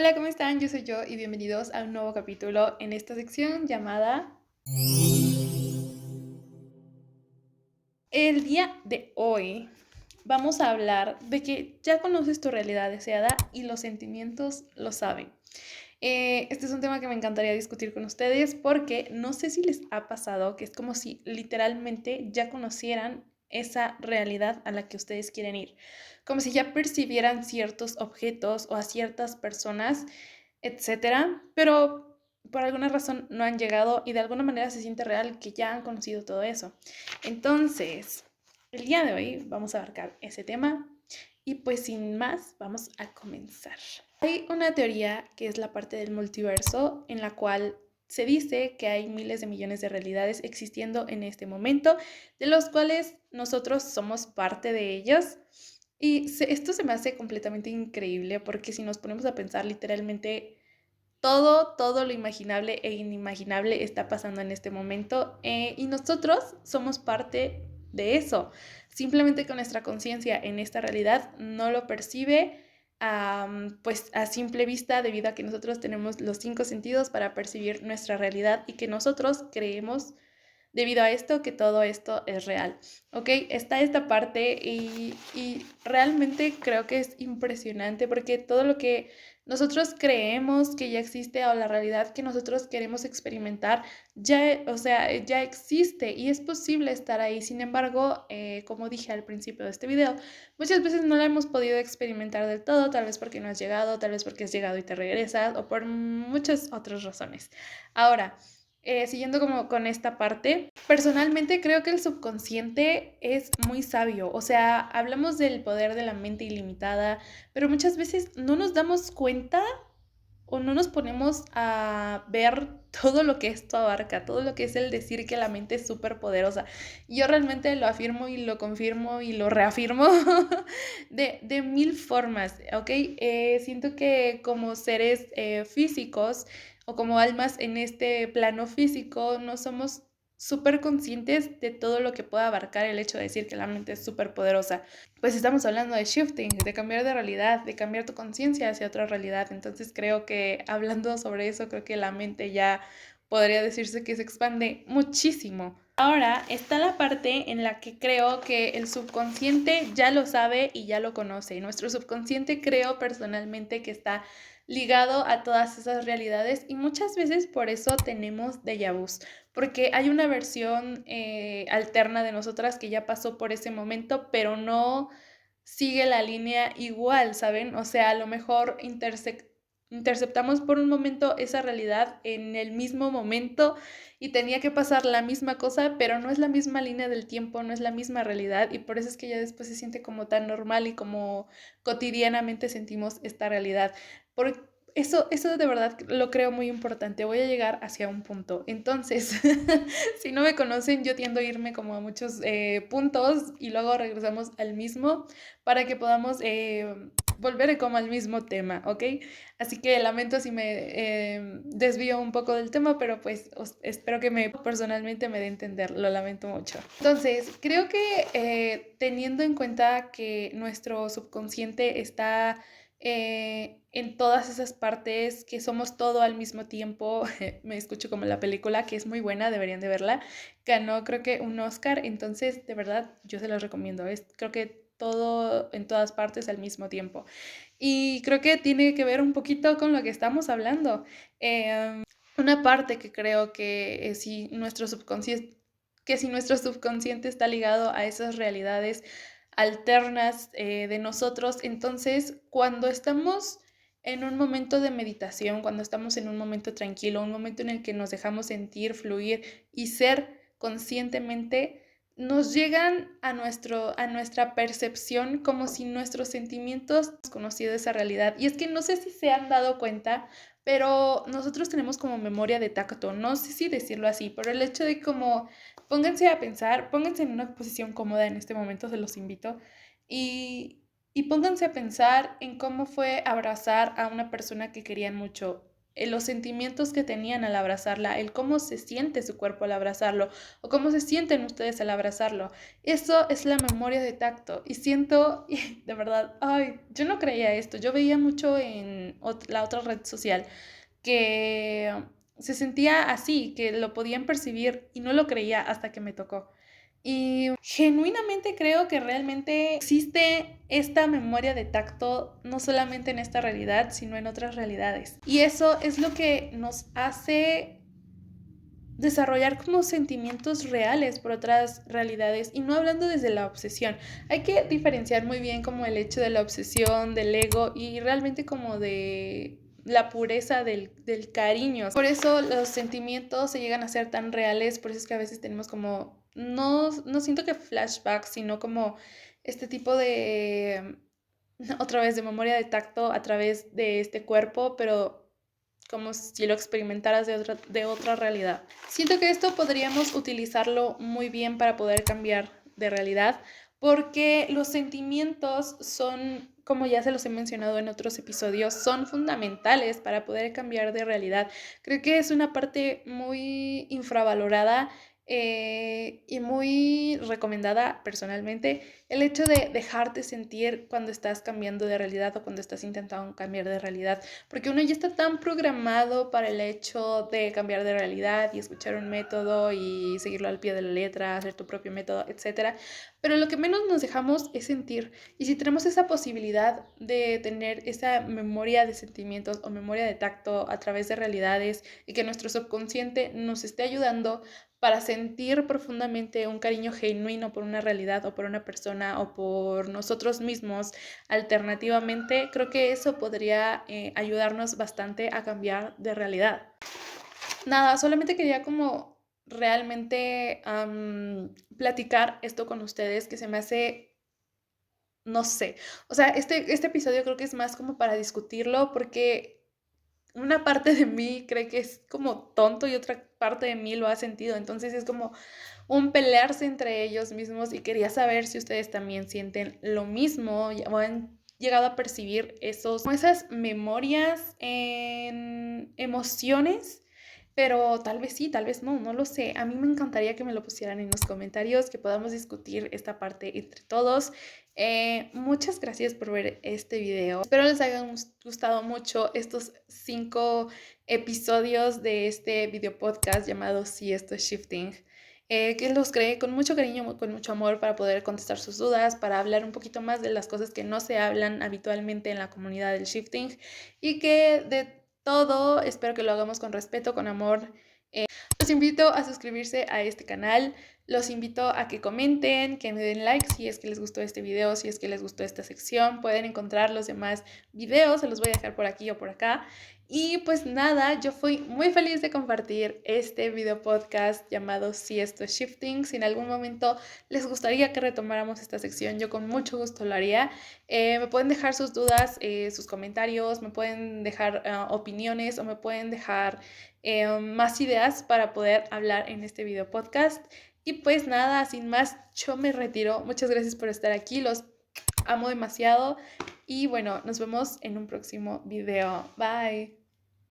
Hola, ¿cómo están? Yo soy yo y bienvenidos a un nuevo capítulo en esta sección llamada El día de hoy. Vamos a hablar de que ya conoces tu realidad deseada y los sentimientos lo saben. Este es un tema que me encantaría discutir con ustedes porque no sé si les ha pasado que es como si literalmente ya conocieran esa realidad a la que ustedes quieren ir, como si ya percibieran ciertos objetos o a ciertas personas, etcétera, pero por alguna razón no han llegado y de alguna manera se siente real que ya han conocido todo eso. Entonces, el día de hoy vamos a abarcar ese tema y pues sin más, vamos a comenzar. Hay una teoría que es la parte del multiverso en la cual se dice que hay miles de millones de realidades existiendo en este momento, de los cuales nosotros somos parte de ellas. Y esto se me hace completamente increíble porque si nos ponemos a pensar literalmente todo lo imaginable e inimaginable está pasando en este momento y nosotros somos parte de eso. Simplemente que nuestra conciencia en esta realidad no lo percibe pues a simple vista debido a que nosotros tenemos los cinco sentidos para percibir nuestra realidad y que nosotros creemos debido a esto que todo esto es real. ¿Ok? Está esta parte y realmente creo que es impresionante porque todo lo que nosotros creemos que ya existe o la realidad que nosotros queremos experimentar ya, o sea, ya existe y es posible estar ahí. Sin embargo, como dije al principio de este video, muchas veces no la hemos podido experimentar del todo, tal vez porque no has llegado, tal vez porque has llegado y te regresas o por muchas otras razones. Ahora, siguiendo como con esta parte, personalmente creo que el subconsciente es muy sabio, o sea, hablamos del poder de la mente ilimitada, pero muchas veces no nos damos cuenta o no nos ponemos a ver todo lo que esto abarca, todo lo que es el decir que la mente es súper poderosa. Yo realmente lo afirmo y lo confirmo y lo reafirmo de mil formas, ¿ok? Siento que como seres físicos o como almas en este plano físico no somos súper conscientes de todo lo que puede abarcar el hecho de decir que la mente es súper poderosa. Pues estamos hablando de shifting, de cambiar de realidad, de cambiar tu conciencia hacia otra realidad. Entonces creo que hablando sobre eso, creo que la mente ya podría decirse que se expande muchísimo. Ahora está la parte en la que creo que el subconsciente ya lo sabe y ya lo conoce. Nuestro subconsciente creo personalmente que está ligado a todas esas realidades y muchas veces por eso tenemos déjà vus, porque hay una versión alterna de nosotras que ya pasó por ese momento, pero no sigue la línea igual, ¿saben? O sea, a lo mejor interceptamos por un momento esa realidad en el mismo momento y tenía que pasar la misma cosa, pero no es la misma línea del tiempo, no es la misma realidad y por eso es que ya después se siente como tan normal y como cotidianamente sentimos esta realidad. Por eso de verdad lo creo muy importante. Voy a llegar hacia un punto. Entonces, si no me conocen, yo tiendo a irme como a muchos puntos y luego regresamos al mismo para que podamos volver como al mismo tema, ¿ok? Así que lamento si me desvío un poco del tema, pero pues espero que personalmente me dé a entender, lo lamento mucho. Entonces, creo que teniendo en cuenta que nuestro subconsciente está en todas esas partes, que somos todo al mismo tiempo, me escucho como la película, que es muy buena, deberían de verla, ganó creo que un Oscar, entonces de verdad yo se los recomiendo, es creo que todo en todas partes al mismo tiempo. Y creo que tiene que ver un poquito con lo que estamos hablando. Una parte que creo que si nuestro subconsciente está ligado a esas realidades alternas de nosotros, entonces cuando estamos en un momento de meditación, cuando estamos en un momento tranquilo, un momento en el que nos dejamos sentir, fluir y ser conscientemente, nos llegan a nuestra percepción como si nuestros sentimientos conocido esa realidad. Y es que no sé si se han dado cuenta, pero nosotros tenemos como memoria de tacto, no sé si decirlo así, pero el hecho de como pónganse a pensar, pónganse en una posición cómoda en este momento, se los invito, y pónganse a pensar en cómo fue abrazar a una persona que querían mucho. los sentimientos que tenían al abrazarla, el cómo se siente su cuerpo al abrazarlo o cómo se sienten ustedes al abrazarlo. Eso es la memoria de tacto y siento, de verdad, ay, yo no creía esto, yo veía mucho en la otra red social que se sentía así, que lo podían percibir y no lo creía hasta que me tocó. Y genuinamente creo que realmente existe esta memoria de tacto no solamente en esta realidad, sino en otras realidades. Y eso es lo que nos hace desarrollar como sentimientos reales por otras realidades y no hablando desde la obsesión. Hay que diferenciar muy bien como el hecho de la obsesión, del ego y realmente como de la pureza del cariño. Por eso los sentimientos se llegan a ser tan reales, por eso es que a veces tenemos como, no siento que flashbacks, sino como este tipo de, otra vez, de memoria de tacto a través de este cuerpo, pero como si lo experimentaras de otra realidad. Siento que esto podríamos utilizarlo muy bien para poder cambiar de realidad, porque los sentimientos son, como ya se los he mencionado en otros episodios, son fundamentales para poder cambiar de realidad. Creo que es una parte muy infravalorada y muy recomendada personalmente el hecho de dejarte sentir cuando estás cambiando de realidad o cuando estás intentando cambiar de realidad, porque uno ya está tan programado para el hecho de cambiar de realidad y escuchar un método y seguirlo al pie de la letra, hacer tu propio método, etcétera. Pero lo que menos nos dejamos es sentir. Y si tenemos esa posibilidad de tener esa memoria de sentimientos o memoria de tacto a través de realidades y que nuestro subconsciente nos esté ayudando para sentir profundamente un cariño genuino por una realidad o por una persona o por nosotros mismos alternativamente, creo que eso podría ayudarnos bastante a cambiar de realidad. Nada, solamente quería como realmente platicar esto con ustedes, que se me hace, no sé, o sea, este episodio creo que es más como para discutirlo porque una parte de mí cree que es como tonto y otra parte de mí lo ha sentido, entonces es como un pelearse entre ellos mismos y quería saber si ustedes también sienten lo mismo o han llegado a percibir esas memorias en emociones, pero tal vez sí, tal vez no, no lo sé. A mí me encantaría que me lo pusieran en los comentarios, que podamos discutir esta parte entre todos. Muchas gracias por ver este video. Espero les hayan gustado mucho estos 5 episodios de este video podcast llamado Si esto es Shifting. Que los creé con mucho cariño, con mucho amor para poder contestar sus dudas, para hablar un poquito más de las cosas que no se hablan habitualmente en la comunidad del shifting y que de todo espero que lo hagamos con respeto, con amor. Los invito a suscribirse a este canal, los invito a que comenten, que me den like si es que les gustó este video, si es que les gustó esta sección. Pueden encontrar los demás videos, se los voy a dejar por aquí o por acá. Y pues nada, yo fui muy feliz de compartir este video podcast llamado Si esto es Shifting. Si en algún momento les gustaría que retomáramos esta sección, yo con mucho gusto lo haría. Me pueden dejar sus dudas, sus comentarios, me pueden dejar opiniones o me pueden dejar más ideas para poder hablar en este video podcast. Y pues nada, sin más, yo me retiro. Muchas gracias por estar aquí, los amo demasiado y bueno, nos vemos en un próximo video. Bye.